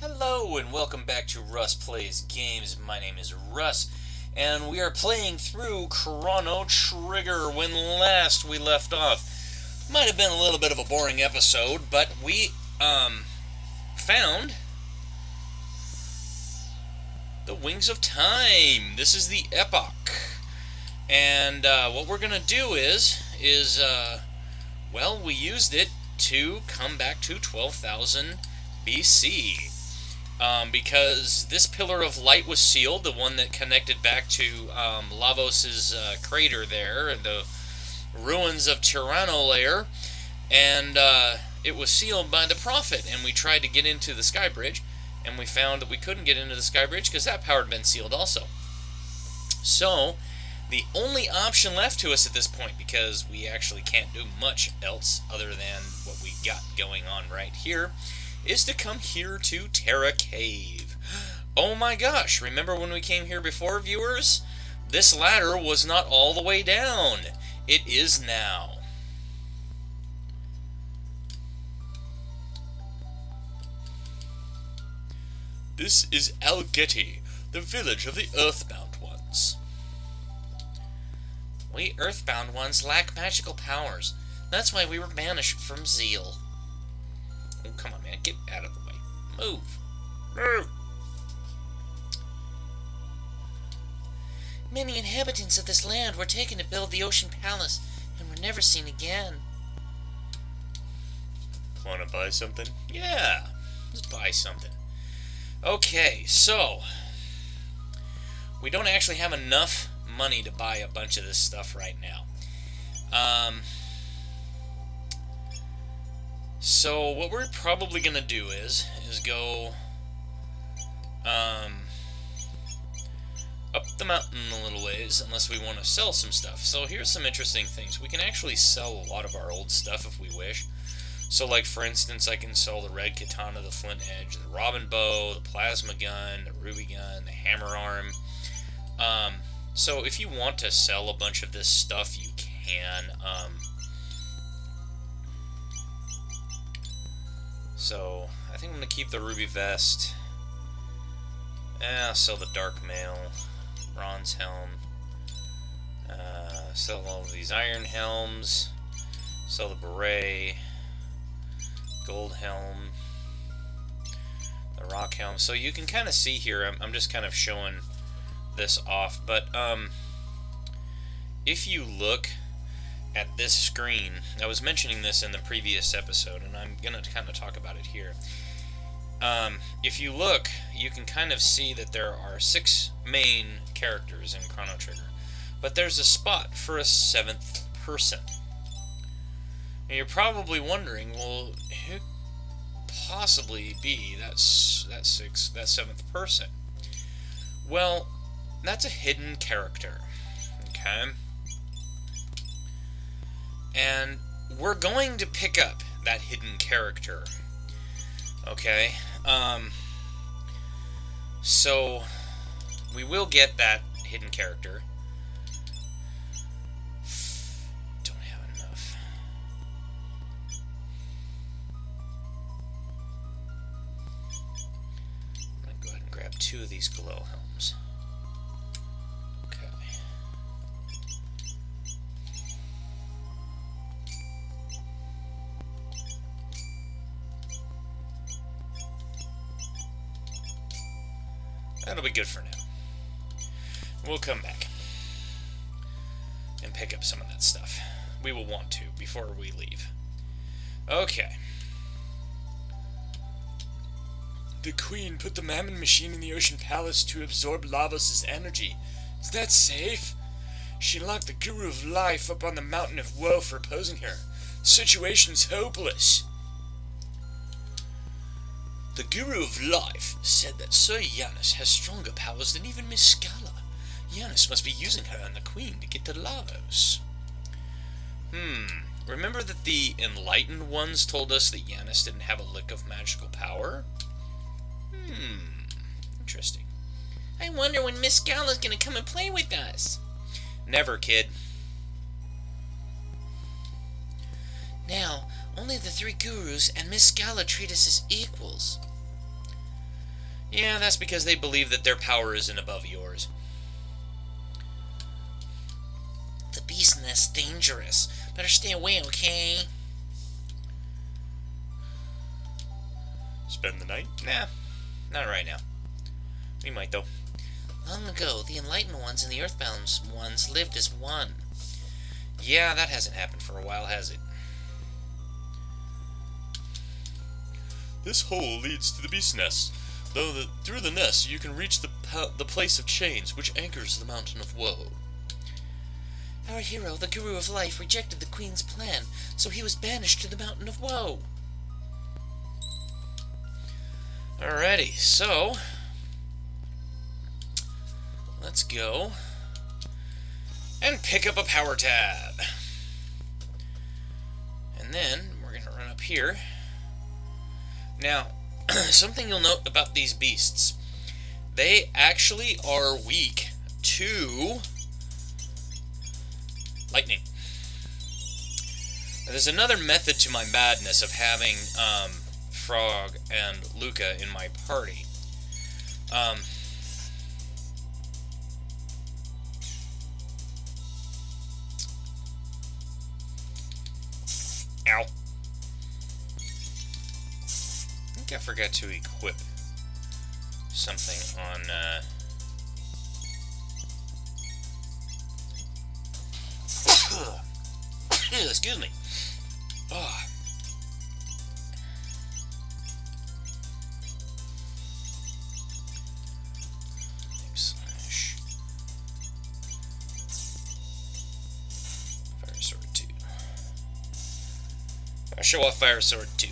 Hello and welcome back to Russ Plays Games. My name is Russ, and we are playing through Chrono Trigger. When last we left off, might have been a little bit of a boring episode, but we found the Wings of Time. This is the Epoch, and what we're gonna do is well, we used it to come back to 12,000 BC. Because this pillar of light was sealed, the one that connected back to Lavos' crater there, the ruins of Chrono layer, and it was sealed by the prophet, and we tried to get into the sky bridge, and we found that we couldn't get into the sky bridge because that power had been sealed also. So, the only option left to us at this point, because we actually can't do much else other than what we got going on right here, is to come here to Terra Cave. Oh my gosh, remember when we came here before, viewers? This ladder was not all the way down. It is now. This is Algeti, the village of the Earthbound Ones. We Earthbound Ones lack magical powers. That's why we were banished from Zeal. Oh, come on, man. Get out of the way. Move. Move. Many inhabitants of this land were taken to build the Ocean Palace and were never seen again. Want to buy something? Yeah. Let's buy something. Okay, so we don't actually have enough money to buy a bunch of this stuff right now. So what we're probably going to do is go up the mountain a little ways, unless we want to sell some stuff. So here's some interesting things. We can actually sell a lot of our old stuff if we wish. So like for instance, I can sell the red katana, the flint edge, the robin bow, the plasma gun, the ruby gun, the hammer arm. So if you want to sell a bunch of this stuff, you can. So, I think I'm going to keep the ruby vest. I'll sell the dark mail, bronze helm, sell all of these iron helms, sell the beret, gold helm, the rock helm. So you can kind of see here, I'm just kind of showing this off, but if you look at this screen, I was mentioning this in the previous episode, and I'm going to kind of talk about it here. If you look, you can kind of see that there are 6 main characters in Chrono Trigger, but there's a spot for a 7th person. And you're probably wondering, well, who could possibly be that 7th person? Well, that's a hidden character, okay? And we're going to pick up that hidden character, okay? So we will get that hidden character. Don't have enough. I'm gonna go ahead and grab 2 of these glow helms. That'll be good for now. We'll come back and pick up some of that stuff. We will want to before we leave. Okay. The Queen put the Mammon machine in the Ocean Palace to absorb Lavos' energy. Is that safe? She locked the Guru of Life up on the Mountain of Woe for opposing her. The situation's hopeless. The Guru of Life said that Sir Janus has stronger powers than even Miss Scala. Janus must be using her and the Queen to get to Lavos. Remember that the Enlightened Ones told us that Janus didn't have a lick of magical power? Interesting. I wonder when Miss Scala's gonna come and play with us. Never, kid. Now, only the 3 gurus and Miss Scala treat us as equals. Yeah, that's because they believe that their power isn't above yours. The beast nest's dangerous. Better stay away, okay? Spend the night? Nah, not right now. We might, though. Long ago, the Enlightened Ones and the Earthbound Ones lived as one. Yeah, that hasn't happened for a while, has it? This hole leads to the beast nest. Through the nest, you can reach the place of chains, which anchors the mountain of woe. Our hero, the Guru of Life, rejected the Queen's plan, so he was banished to the mountain of woe. Alrighty, so let's go and pick up a power tab. And then we're going to run up here. Now, something you'll note about these beasts, they actually are weak to lightning. Now, there's another method to my madness of having Frog and Luca in my party. Ow. I think I forgot to equip something on, excuse me. Oh. Fire Sword 2. I'll show off Fire Sword 2.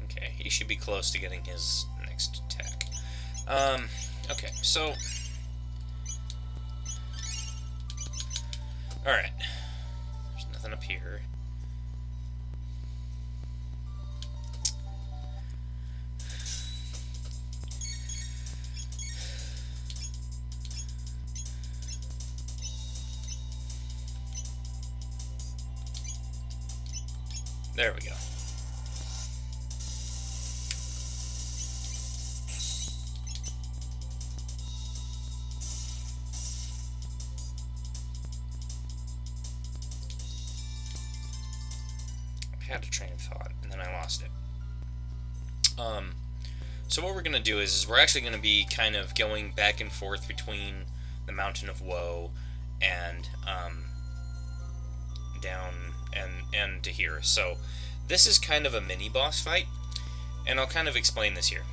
Okay, he should be close to getting his next attack. Okay, so alright. There's nothing up here. There we go. I had a train of thought, and then I lost it. So what we're going to do is we're actually going to be kind of going back and forth between the Mountain of Woe and down and to here. So this is kind of a mini boss fight, and I'll kind of explain this here.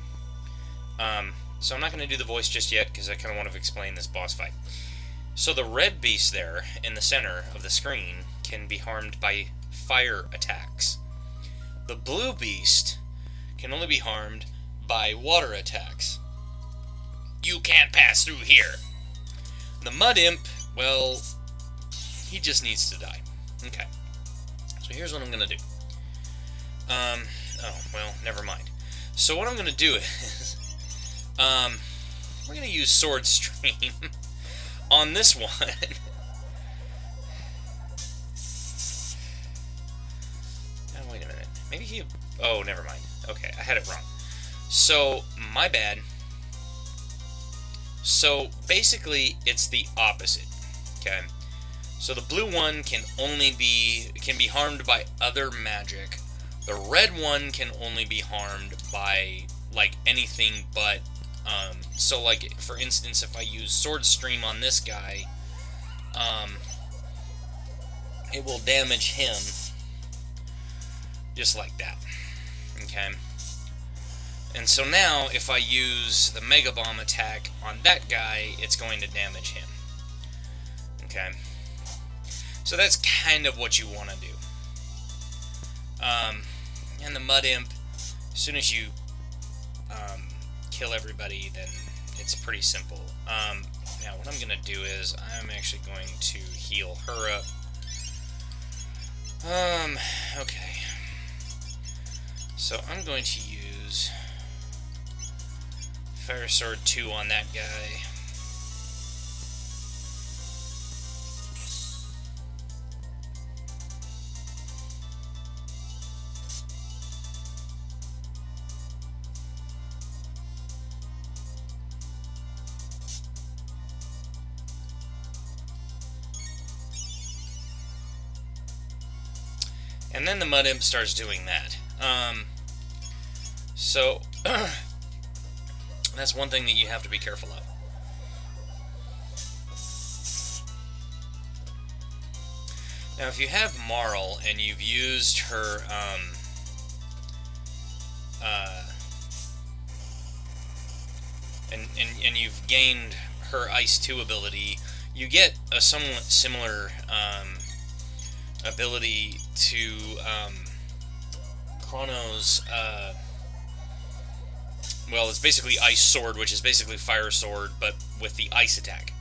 So I'm not going to do the voice just yet because I kind of want to explain this boss fight. So the red beast there in the center of the screen can be harmed by fire attacks. The blue beast can only be harmed by water attacks. You can't pass through here. The mud imp, well, he just needs to die. Okay. So here's what I'm going to do. Oh, well, never mind. So what I'm going to do is, we're going to use Sword Stream on this one. Oh, wait a minute. Maybe he... Oh, never mind. Okay, I had it wrong. So, my bad. So, basically, it's the opposite. Okay? So the blue one can be harmed by other magic. The red one can only be harmed by like anything but so like for instance if I use Sword Stream on this guy, it will damage him just like that. Okay? And so now if I use the Mega Bomb attack on that guy, it's going to damage him. Okay? So that's kind of what you want to do. And the Mud Imp, as soon as you kill everybody, then it's pretty simple. Now what I'm going to do is I'm actually going to heal her up. Okay. So I'm going to use Fire Sword 2 on that guy. And then the Mud Imp starts doing that. So, that's one thing that you have to be careful of. Now, if you have Marl and you've used her, and you've gained her Ice 2 ability, you get a somewhat similar ability to Chrono's, well, it's basically Ice Sword, which is basically Fire Sword, but with the Ice attack.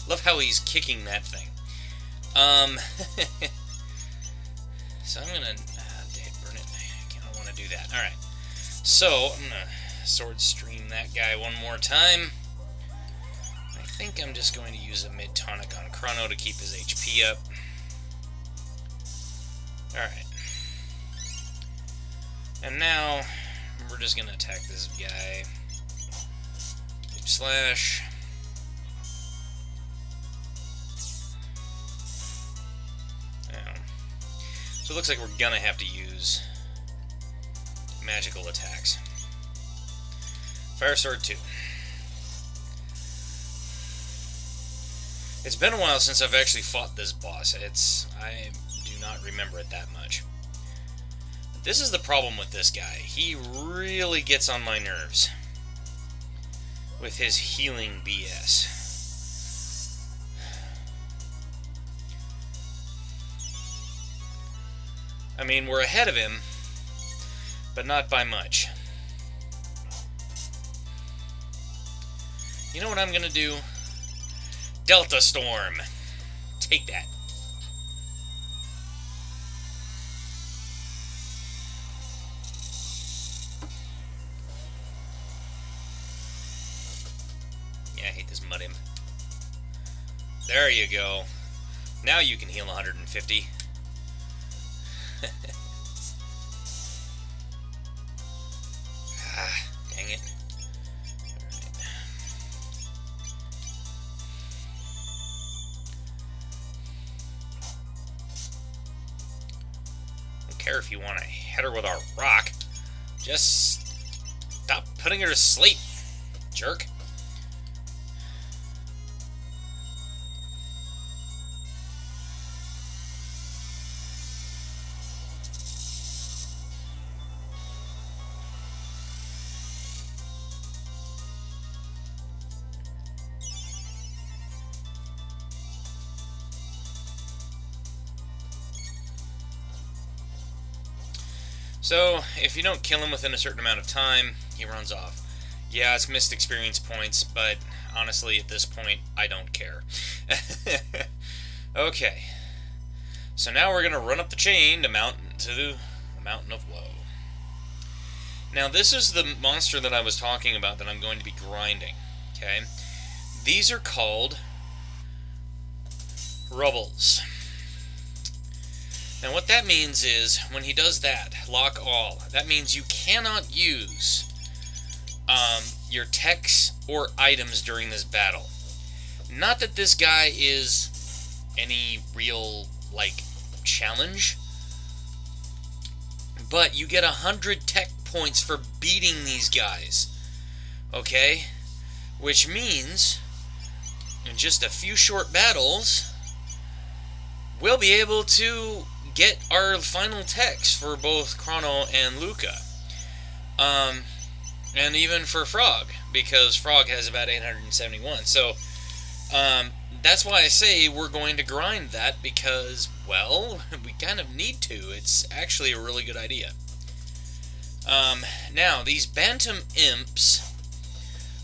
Love how he's kicking that thing. So I'm gonna... burn it. I don't want to do that. Alright. So, I'm gonna Sword Stream that guy one more time. I think I'm just going to use a mid-tonic on Chrono to keep his HP up. Alright. And now, we're just gonna attack this guy. Deep Slash. So it looks like we're gonna have to use magical attacks. Fire Sword 2. It's been a while since I've actually fought this boss. I do not remember it that much. This is the problem with this guy. He really gets on my nerves with his healing BS. I mean, we're ahead of him, but not by much. You know what I'm gonna do? Delta Storm. Take that. Yeah, I hate this Mud Imp. There you go. Now you can heal 150. Ah, dang it. Alright. Don't care if you want to hit her with a rock. Just stop putting her to sleep, jerk. So, if you don't kill him within a certain amount of time, he runs off. Yeah, it's missed experience points, but honestly, at this point, I don't care. Okay. So now we're going to run up the chain to the Mountain of Woe. Now, this is the monster that I was talking about that I'm going to be grinding. Okay? These are called Rubbles. Now what that means is, when he does that, lock all, that means you cannot use your techs or items during this battle. Not that this guy is any real, like, challenge, but you get 100 tech points for beating these guys. Okay? Which means, in just a few short battles, we'll be able to get our final techs for both Chrono and Luca. And even for Frog, because Frog has about 871. So, that's why I say we're going to grind that, because, well, we kind of need to. It's actually a really good idea. Now, these Bantam Imps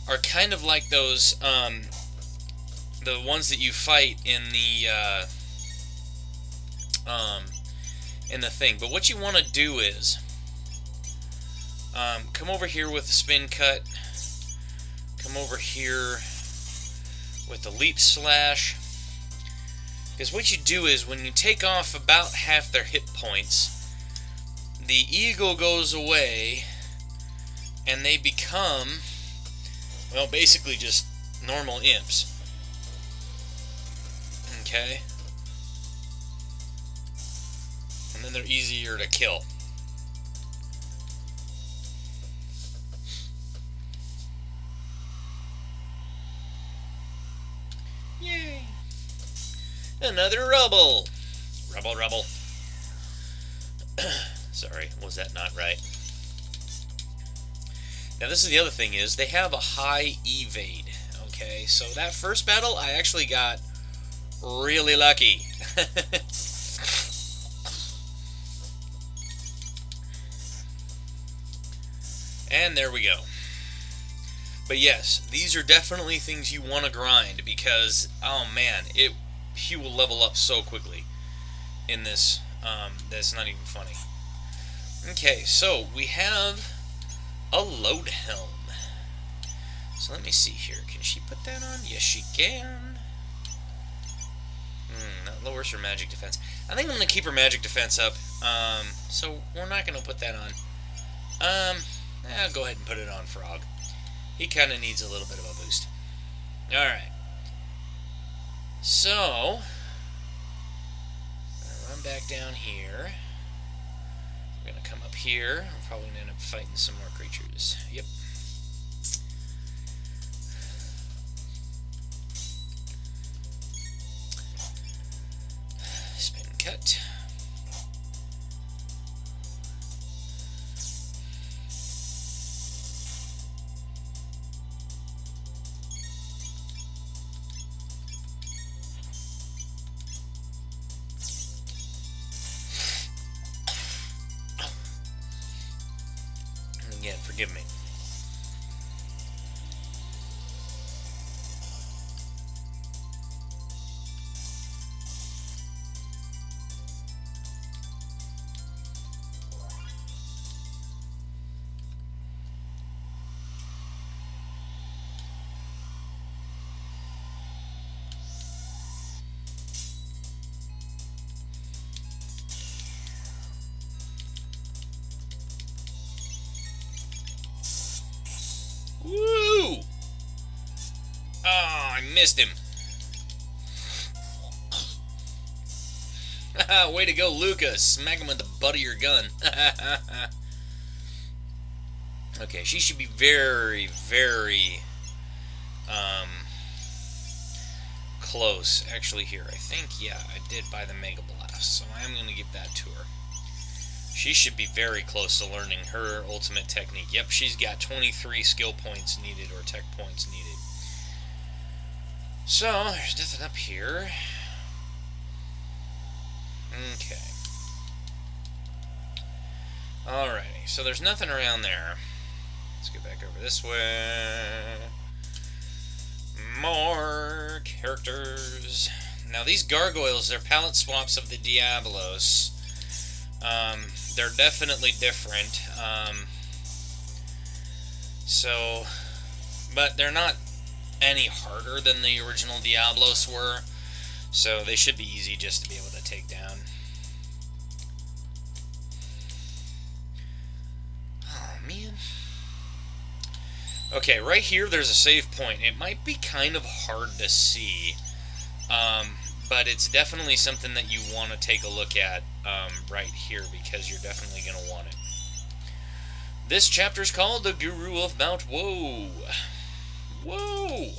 are kind of like those, the ones that you fight in the thing. But what you want to do is come over here with the spin cut, come over here with the leap slash, because what you do is when you take off about half their hit points, the eagle goes away and they become, well, basically just normal imps. Okay? and then they're easier to kill. Yay! Another rubble! Rubble, rubble. Sorry, was that not right? Now this is the other thing is, they have a high evade. Okay, so that first battle, I actually got really lucky. And there we go. But yes, these are definitely things you want to grind because, oh man, you will level up so quickly in this. That's not even funny. Okay, so we have a load helm. So let me see here. Can she put that on? Yes, she can. That lowers her magic defense. I think I'm going to keep her magic defense up. So we're not going to put that on. I'll go ahead and put it on Frog. He kind of needs a little bit of a boost. Alright. So, I'm going to run back down here. We're going to come up here. We're probably going to end up fighting some more creatures. Yep. Spin cut. Again, forgive me. Woo! Oh, I missed him. Way to go, Luca. Smack him with the butt of your gun. Okay, she should be very, very close. Actually, here, I think, yeah, I did buy the Mega Blast, so I'm going to give that to her. She should be very close to learning her ultimate technique. Yep, she's got 23 skill points needed, or tech points needed. So, there's nothing up here. Okay. Alrighty, so there's nothing around there. Let's get back over this way. More characters. Now, these gargoyles, they're palette swaps of the Diablos. They're definitely different. But they're not any harder than the original Diablos were, so they should be easy just to be able to take down. Oh, man. Okay, right here there's a save point. It might be kind of hard to see, but it's definitely something that you want to take a look at right here, because you're definitely going to want it. This chapter is called The Guru of Mount Woe. Whoa!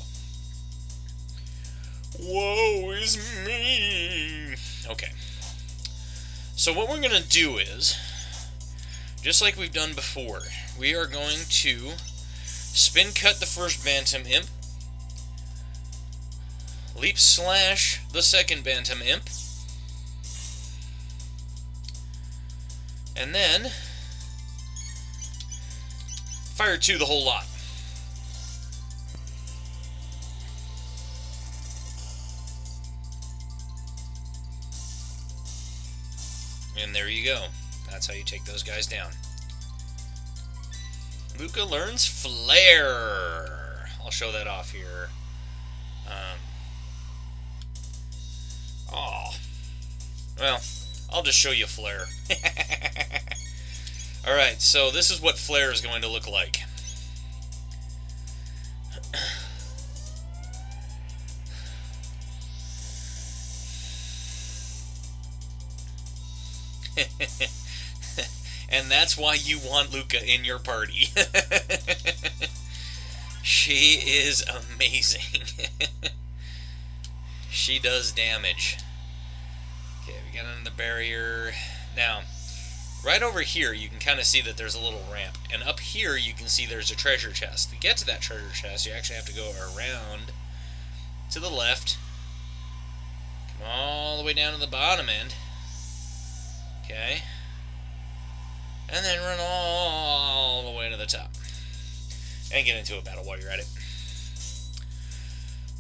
Woe is me! Okay. So what we're going to do is, just like we've done before, we are going to spin cut the first Bantam Imp, leap slash the second Bantam Imp, and then fire 2 the whole lot. And there you go. That's how you take those guys down. Luca learns Flare. I'll show that off here. Well, I'll just show you Flare. Alright, so this is what Flare is going to look like. And that's why you want Luca in your party. She is amazing. She does damage. Okay, we got another barrier. Now, right over here, you can kind of see that there's a little ramp. And up here, you can see there's a treasure chest. To get to that treasure chest, you actually have to go around to the left. Come all the way down to the bottom end. Okay. And then run all the way to the top. And get into a battle while you're at it.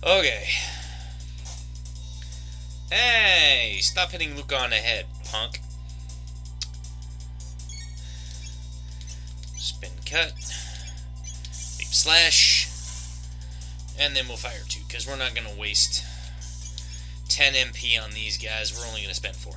Okay. Hey! Stop hitting Luca on the head, punk. Spin cut. Leap slash. And then we'll fire 2, because we're not going to waste 10 MP on these guys. We're only going to spend 4.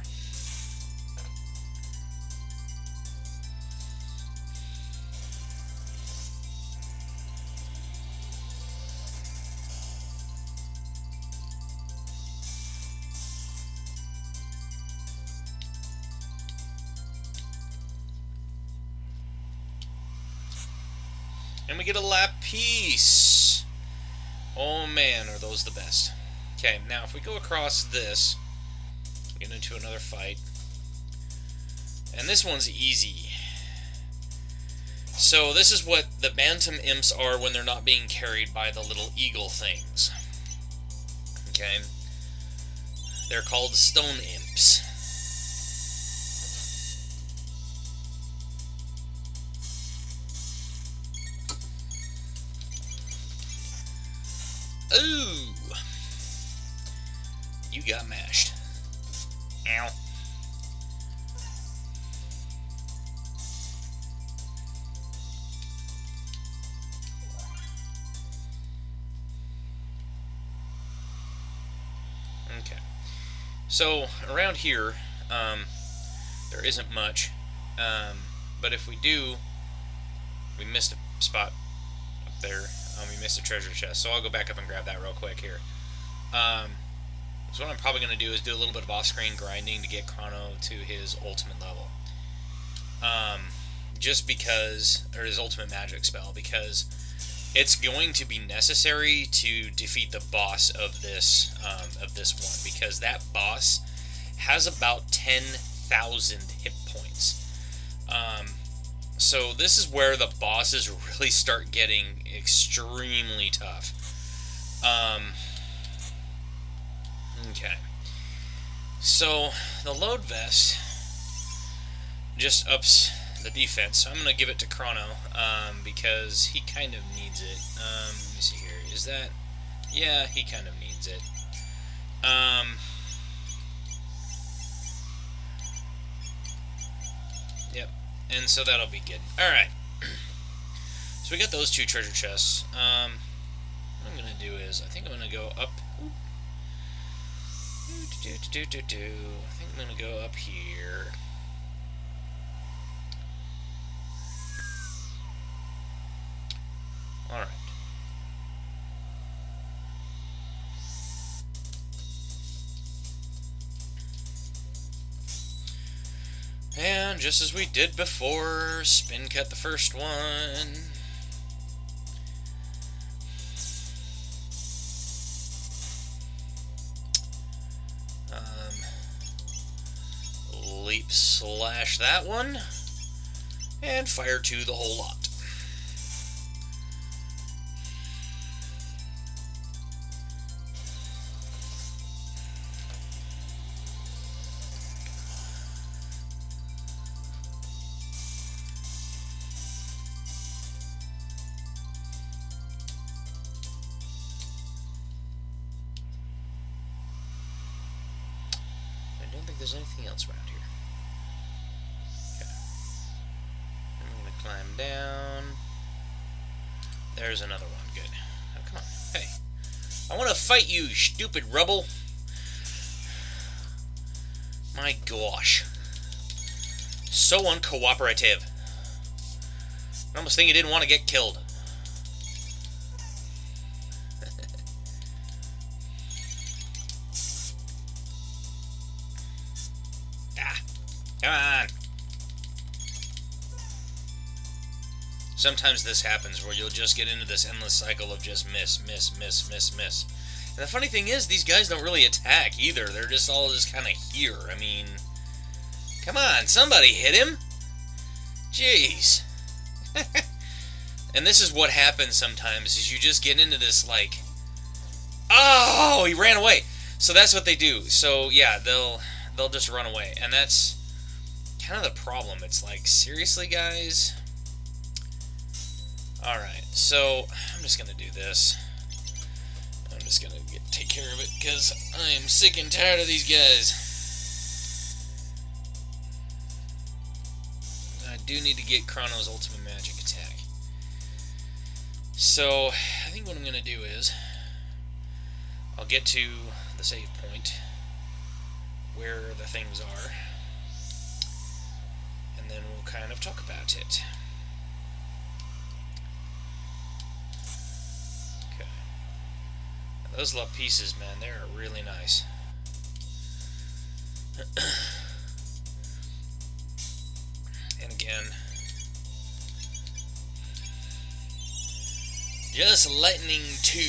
And we get a lapis. Oh man, are those the best. Okay, now if we go across this, get into another fight. And this one's easy. So this is what the Bantam Imps are when they're not being carried by the little eagle things. Okay? They're called Stone Imps. Ooh! You got mashed. Ow. Okay. So, around here, there isn't much. But if we do, we missed a spot up there. We missed a treasure chest, so I'll go back up and grab that real quick here. So what I'm probably going to do is do a little bit of off-screen grinding to get Chrono to his ultimate level. Just because, or his ultimate magic spell, because it's going to be necessary to defeat the boss of this one, because that boss has about 10,000 hit points. So this is where the bosses really start getting extremely tough. Okay. So the load vest just ups the defense. So I'm going to give it to Chrono because he kind of needs it. Let me see here. Is that... Yeah, he kind of needs it. Yep. And so that'll be good. Alright. So we got those 2 treasure chests. What I'm going to do is, I think I'm going to go up... I think I'm going to go up here. Alright. And just as we did before, spin cut the first one. Leap slash that one. And fire 2 the whole lot. I don't think there's anything else around here. Okay. I'm going to climb down. There's another one. Good. Oh, come on. Hey. I want to fight you, stupid rubble. My gosh. So uncooperative. I almost think he didn't want to get killed. Come on. sometimes this happens where you'll just get into this endless cycle of just miss. And the funny thing is, these guys don't really attack either. They're just all just kind of here. I mean, come on, somebody hit him. Jeez. And this is what happens sometimes, is you just get into this, like, oh, he ran away. So that's what they do. So, yeah, they'll just run away. And that's kind of the problem. It's like, seriously, guys? Alright, so I'm just going to do this. I'm just going to take care of it, because I am sick and tired of these guys. I do need to get Chrono's ultimate magic attack. So, I think what I'm going to do is, I'll get to the save point, where the things are, and then we'll kind of talk about it. Okay. Now, those love pieces, man, they're really nice. And again, just lightning 2.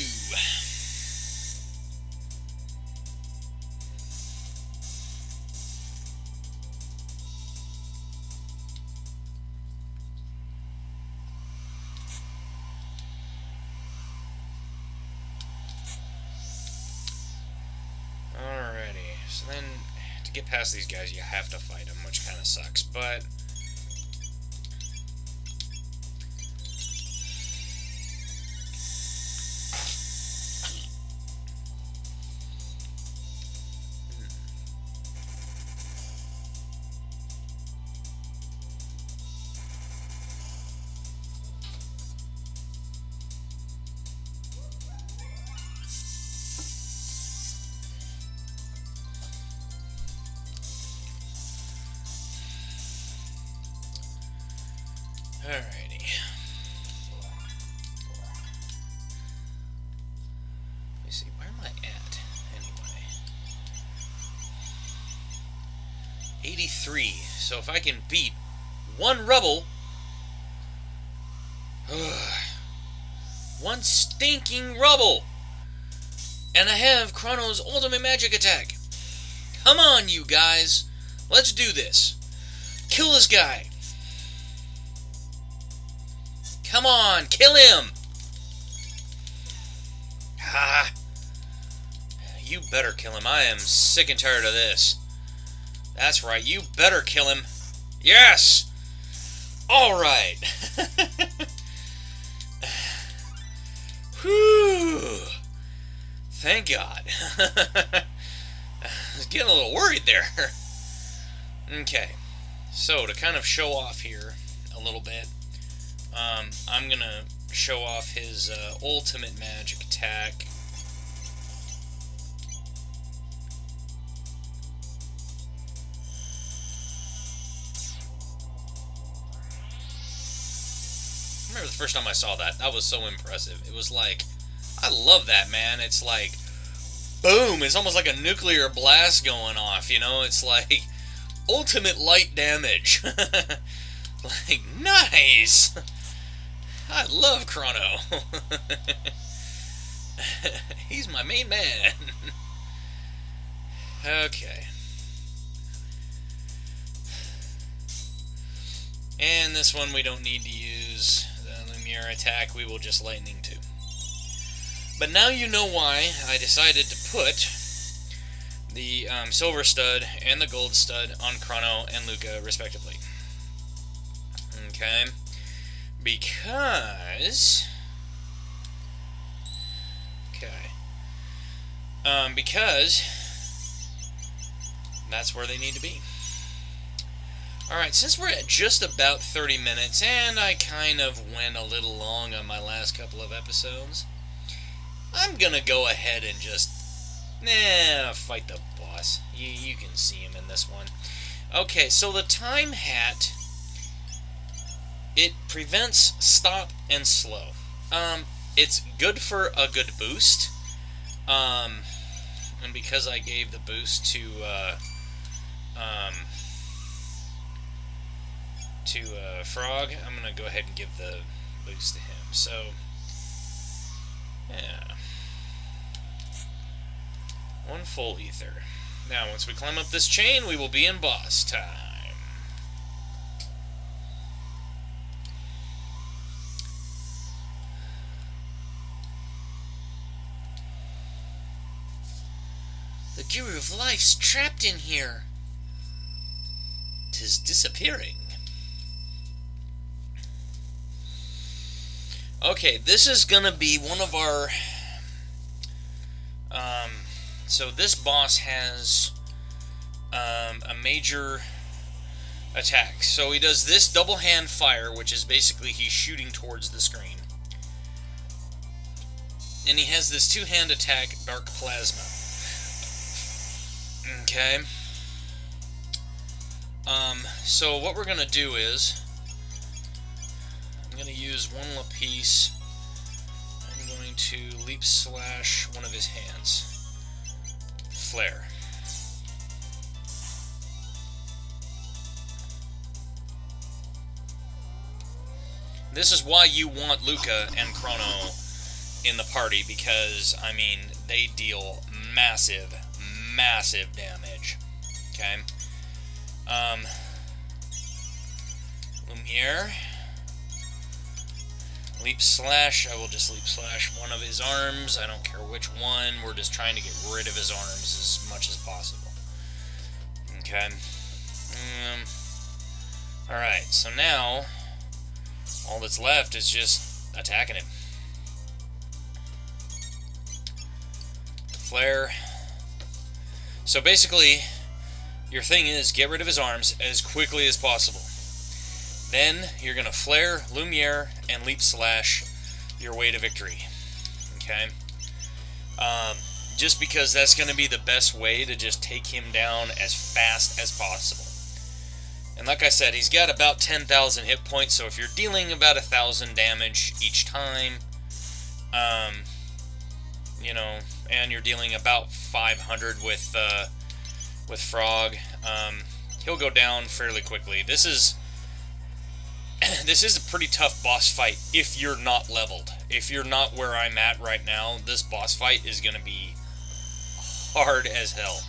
Alrighty, so then to get past these guys, you have to fight them, which kind of sucks, but alrighty. Let me see, where am I at, anyway? 83. So if I can beat one rebel, one stinking rubble, and I have Chrono's ultimate magic attack. Come on, you guys. Let's do this. Kill this guy. Come on, kill him! Ha! You better kill him. I am sick and tired of this. That's right, you better kill him. Yes! Alright. Whew. Thank God. I was getting a little worried there. Okay. So, to kind of show off here a little bit, I'm gonna show off his ultimate magic attack. I remember the first time I saw that. That was so impressive. It was like, I love that, man. It's like, boom! It's almost like a nuclear blast going off, you know? It's like, ultimate light damage. Like, nice! I love Chrono. He's my main man. Okay. And this one we don't need to use the Lumiere attack. We will just lightning 2. But now you know why I decided to put the silver stud and the gold stud on Chrono and Luca, respectively. Okay, because that's where they need to be. Alright, since we're at just about 30 minutes, and I kind of went a little long on my last couple of episodes, I'm gonna go ahead and just, fight the boss. You can see him in this one. Okay, so the time hat, it prevents stop and slow. It's good for a good boost. And because I gave the boost to Frog, I'm gonna go ahead and give the boost to him. So, yeah. 1 full ether. Now, once we climb up this chain, we will be in boss time. The Guru of Life's trapped in here. 'Tis disappearing. Okay, this is gonna be one of our... so this boss has a major attack. So he does this double hand fire, which is basically he's shooting towards the screen. And he has this two-hand attack, Dark Plasma. Okay. So what we're gonna do is I'm gonna use 1 Lapis. I'm going to leap slash one of his hands. Flare. This is why you want Luca and Chrono in the party, because, I mean, they deal massive, massive damage. Okay? Lumiere. Leap slash. I will just leap slash one of his arms. I don't care which one. We're just trying to get rid of his arms as much as possible. Okay. Alright, so now all that's left is just attacking him. Flare. So basically, your thing is get rid of his arms as quickly as possible. Then you're going to flare, Lumiere, and leap slash your way to victory. Okay? Just because that's going to be the best way to just take him down as fast as possible. And like I said, he's got about 10,000 hit points, so if you're dealing about 1,000 damage each time, you know, and you're dealing about 500 with Frog, he'll go down fairly quickly. This is a pretty tough boss fight if you're not leveled. If you're not where I'm at right now, this boss fight is going to be hard as hell.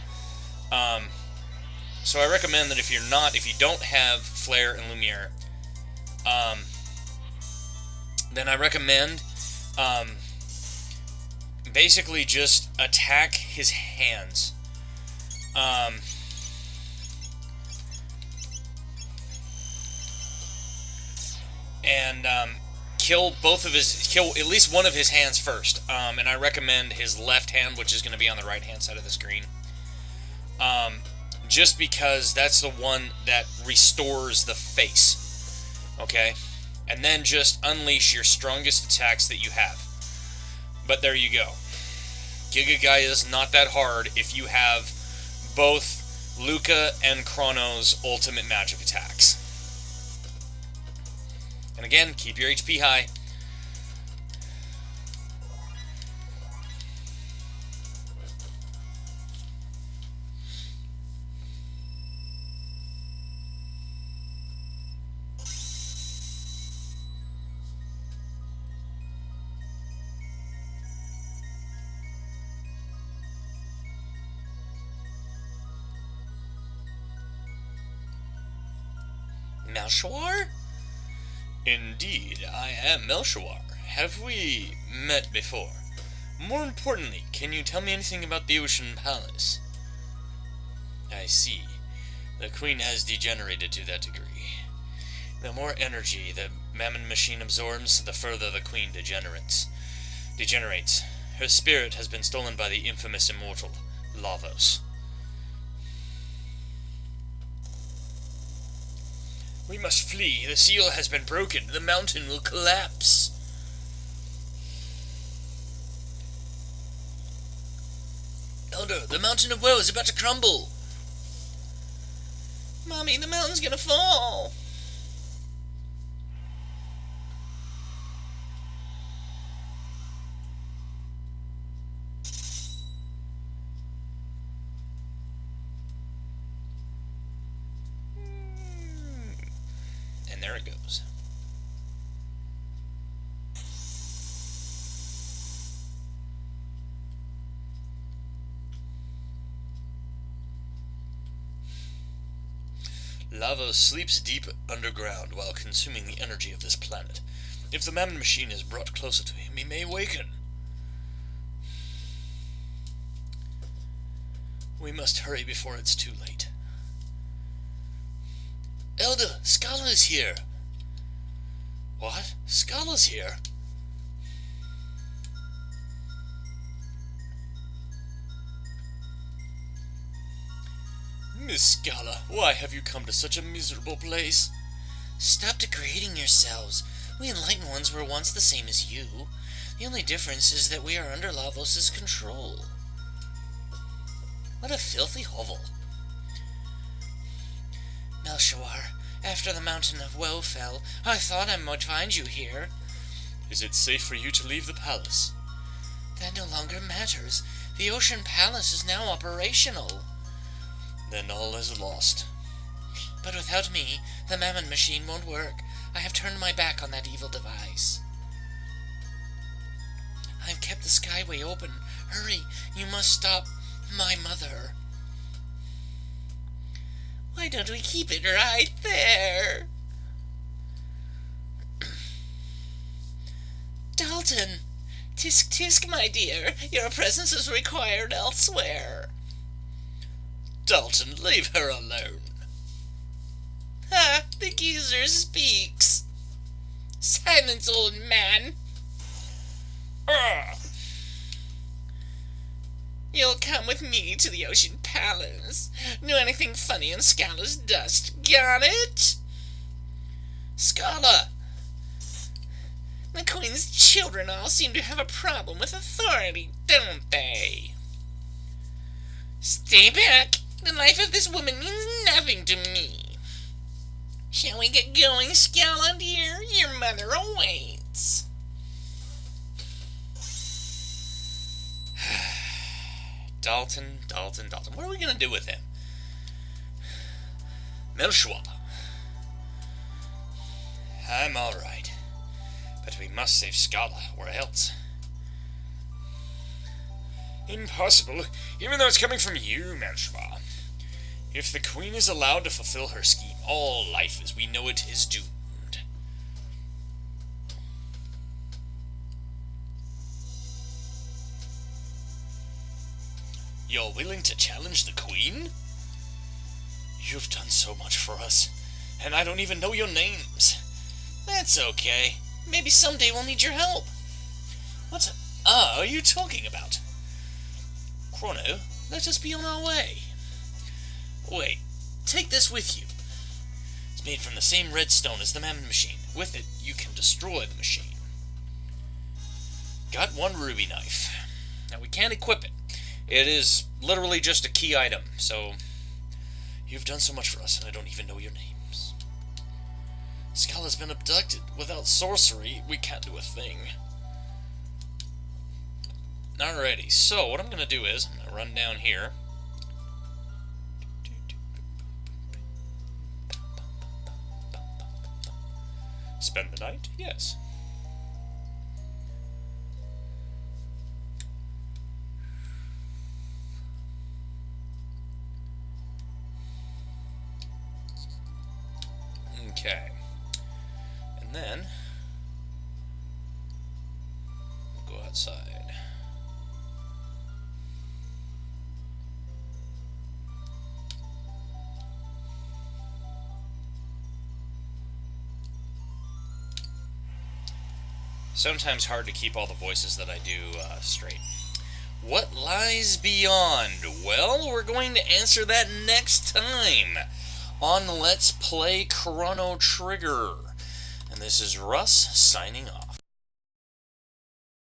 So I recommend that if you don't have Flare and Lumiere, then I recommend basically just attack his hands. And kill at least one of his hands first. And I recommend his left hand, which is going to be on the right hand side of the screen. Just because that's the one that restores the face. Okay? And then just unleash your strongest attacks that you have. But there you go. Giga Guy is not that hard if you have both Luca and Chrono's ultimate magic attacks. And again, keep your HP high. Melchior? Indeed, I am Melchior. Have we met before? More importantly, can you tell me anything about the Ocean Palace? I see. The Queen has degenerated to that degree. The more energy the Mammon machine absorbs, the further the Queen degenerates. Her spirit has been stolen by the infamous immortal, Lavos. We must flee. The seal has been broken. The mountain will collapse. Elder, the mountain of woe is about to crumble. Mommy, the mountain's gonna fall. There it goes. Lava sleeps deep underground while consuming the energy of this planet. If the Mammon machine is brought closer to him, he may awaken. We must hurry before it's too late. Elder, Scala is here. What? Scala's here? Miss Scala, why have you come to such a miserable place? Stop degrading yourselves. We enlightened ones were once the same as you. The only difference is that we are under Lavos' control. What a filthy hovel. Melchior, after the mountain of woe fell, I thought I might find you here. Is it safe for you to leave the palace? That no longer matters. The Ocean Palace is now operational. Then all is lost. But without me, the Mammon machine won't work. I have turned my back on that evil device. I've kept the skyway open. Hurry, you must stop my mother. Why don't we keep it right there? Dalton! Tisk tisk, my dear. Your presence is required elsewhere. Dalton, leave her alone. Ha! The geezer speaks. Silence, old man. You'll come with me to the Ocean Palace. Do anything funny in Scala's dust. Got it? Scala! The Queen's children all seem to have a problem with authority, don't they? Stay back. The life of this woman means nothing to me. Shall we get going, Scala, dear? Your mother awaits. Dalton. What are we going to do with him? Melchior. I'm alright. But we must save Scala, or else. Impossible, even though it's coming from you, Melchior. If the Queen is allowed to fulfill her scheme, all life as we know it is doomed. You're willing to challenge the Queen? You've done so much for us, and I don't even know your names. That's okay. Maybe someday we'll need your help. What are you talking about? Chrono, let us be on our way. Wait, take this with you. It's made from the same redstone as the Mammon machine. With it, you can destroy the machine. Got one ruby knife. Now, we can't equip it. It is literally just a key item, so you've done so much for us, and I don't even know your names. Scala's been abducted. Without sorcery, we can't do a thing. Alrighty, so what I'm going to do is, I'm going to run down here. Spend the night? Yes. Okay. And then we'll go outside. Sometimes hard to keep all the voices that I do straight. What lies beyond? Well, we're going to answer that next time on Let's Play Chrono Trigger. And this is Russ signing off.